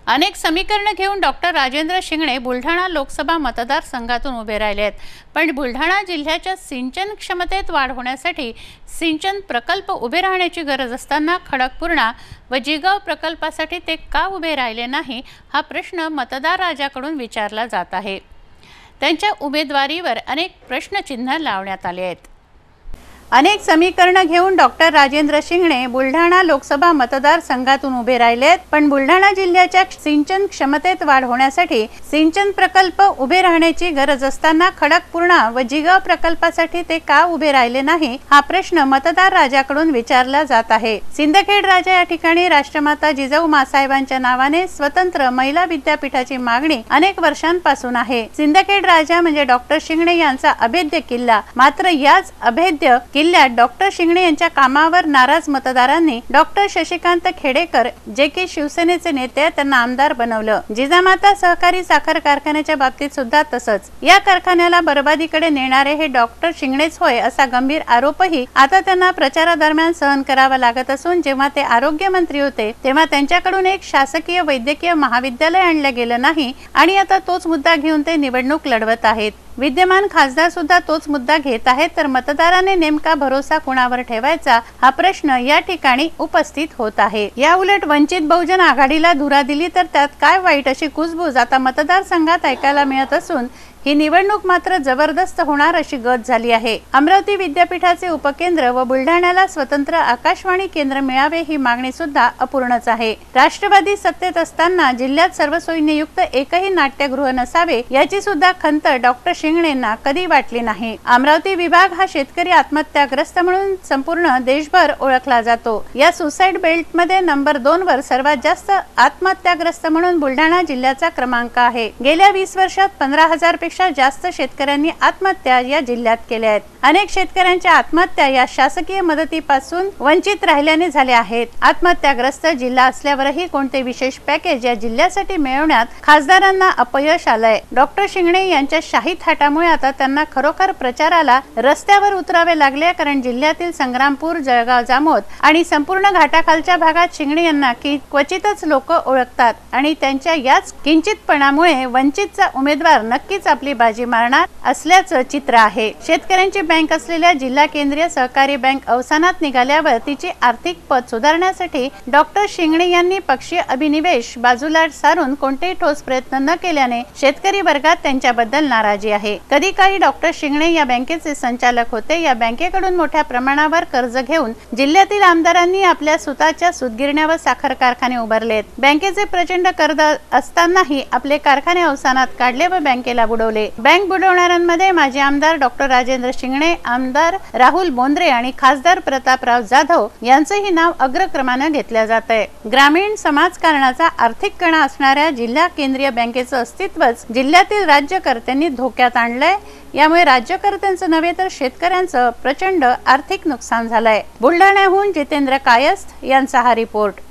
अनेक समीकरण घेऊन डॉक्टर राजेंद्र शिंगणे बुलढाणा लोकसभा मतदारसंघातून उभे राहिले आहेत। पण बुलढाणा जिल्ह्याच्या सिंचन क्षमतेत वाढ होण्यासाठी सिंचन प्रकल्प उभे राहण्याची गरज असताना खडकपूर्णा व जिगाव प्रकल्पासाठी ते का उभे राहिले नाही हा प्रश्न मतदार राजाकडून विचारला जात आहे। त्यांच्या उमेदवारीवर अनेक प्रश्नचिन्ह लावण्यात आले आहेत। अनेक समीकरण घेऊन डॉक्टर राजेंद्र शिंगणे बुलढाणा लोकसभा मतदारसंघातून उभे राहिलेत। पण बुलढाणा जिल्ह्याच्या सिंचन क्षमतेत वाढ होण्यासाठी सिंचन प्रकल्प उभे राहण्याची गरज असताना खडकपूर्णा व जिगाव प्रकल्पासाठी ते का उभे राहिले नाही हा प्रश्न मतदार राजाकडून विचारला जात आहे। सिंदखेड राजा या ठिकाणी राष्ट्रमाता जिजाऊ मासाहेबांच्या नावाने स्वतंत्र महिला विद्यापीठाची मागणी अनेक वर्षांपासून आहे। सिंदखेड राजा म्हणजे डॉक्टर शिंगणे यांचा अभेद्य किल्ला। मात्र याच अभेद्य किल्ल्यात डॉक्टर शिंगणे यांच्या कामावर नाराज मतदारांनी डॉक्टर शशिकांत खेडेकर जे की शिवसेनेचे नेते त्यांना आमदार बनवलं। जिजामाता सहकारी साखर कारखान्याच्या बाबतीत सुद्धा तसंच। या कारखान्याला बर्बादीकडे नेणारे हे डॉक्टर शिंगणेच होय असा गंभीर आरोपही आता त्यांना प्रचारादरम्यान सहन करावा लागत असून जेव्हा ते आरोग्य मंत्री होते तेव्हा त्यांच्याकडून एक शासकीय वैद्यकीय महाविद्यालय आणलं गेलं नाही आणि आता तोच मुद्दा घेऊन ते निवडणूक लढवत आहेत। विद्यमान खासदार सुद्धा तोच मुद्दा घेत आहेत। तर मतदाराने नेमका भरोसा कुणावर ठेवायचा हा प्रश्न या ठिकाणी उपस्थित होत आहे। या उलट वंचित बहुजन आघाडीला धुरा दिली तर त्यात काय वाईट अशी कुजबूज आता मतदारसंघात ऐकायला मिळत असून ही निवडणूक मात्र जबरदस्त होणार अशी गत झाली आहे। अमरावती विद्यापीठाचे उपकेंद्र व बुलढाण्याला स्वतंत्र आकाशवाणी केंद्र मिळावे ही मागणी सुद्धा अपूर्णच आहे। राष्ट्रवादी सत्तेत असताना जिल्ह्यात सर्वसोयीयुक्त एकही नाट्यगृह नसावे याची सुद्धा खंत डॉक्टर शिंगणेंना कधी वाटली नाही। अमरावती विभाग हा शेतकरी आत्महत्याग्रस्त म्हणून संपूर्ण देशभर ओळखला जातो। या सुसाइड बेल्ट मध्ये नंबर 2 वर सर्वात जास्त आत्महत्याग्रस्त म्हणून बुलढाणा जिल्ह्याचा क्रमांक आहे। गेल्या 20 वर्षात 15,000 पेक्षा जास्त शेतकऱ्यांनी आत्महत्या या जिल्ह्यात केल्या आहेत। अनेक शेतकऱ्यांच्या आत्महत्या या शासकीय मदतीपासून वंचित राहिल्याने झाल्या आहेत। आत्महत्याग्रस्त जिल्हा असल्यावरही कोणते विशेष पॅकेज या जिल्ह्यासाठी मिळवण्यात खासदारांना अपयश आलंय। डॉक्टर शिंगणे यांच्या शाही थाटामुळे आता त्यांना खरोखर प्रचाराला रस्त्यावर उतरावे लागले, कारण जिल्ह्यातील संग्रामपूर, जळगाव, जामोद आणि संपूर्ण घाटाखालच्या भागात शिंगणे यांना क्वचितच लोक ओळखतात आणि त्यांच्या याच किंचितपणामुळे वंचितचा उमेदवार नक्कीच आपली बाजी मारणार असल्याचं चित्र आहे। शेतकऱ्यांची बँक असलेल्या जिल्हा केंद्रीय सहकारी बँक अवसानात निघाल्यावर तिची आर्थिक पत सुधारण्यासाठी डॉक्टर शिंगणे यांनी पक्षीय अभिनिवेश बाजूला सारून कोणतेही ठोस प्रयत्न न केल्याने शेतकरी वर्गात त्यांच्याबद्दल नाराजी आहे। कधी काही डॉक्टर शिंगणे या बँकेचे संचालक होते। या बँकेकडून मोठ्या प्रमाणावर कर्ज घेऊन जिल्ह्यातील आमदारांनी आपल्या स्वतःच्या सूतगिरण्या व साखर कारखाने उभारलेत। बँकेचे प्रचंड कर्ज असतानाही आपले कारखाने अवसानात काढले व बँकेला बुडवले। बँक बुडवणाऱ्यांमध्ये माजी आमदार डॉक्टर राजेंद्र शिंगणे, आमदार राहुल बोंद्रे आणि खासदार प्रतापराव जाधव यांचेही नाव अग्रक्रमाने घेतले जात आहे। ग्रामीण समाजकारणाचा आर्थिक कणा असणाऱ्या जिल्हा केंद्रीय बँकेचं अस्तित्वच जिल्ह्यातील राज्यकर्त्यांनी धोक्यात आणलंय। यामुळे राज्यकर्त्यांचं नव्हे तर शेतकऱ्यांचं प्रचंड आर्थिक नुकसान झालंय। बुलढाण्याहून जितेंद्र कायस्थ यांचा हा रिपोर्ट।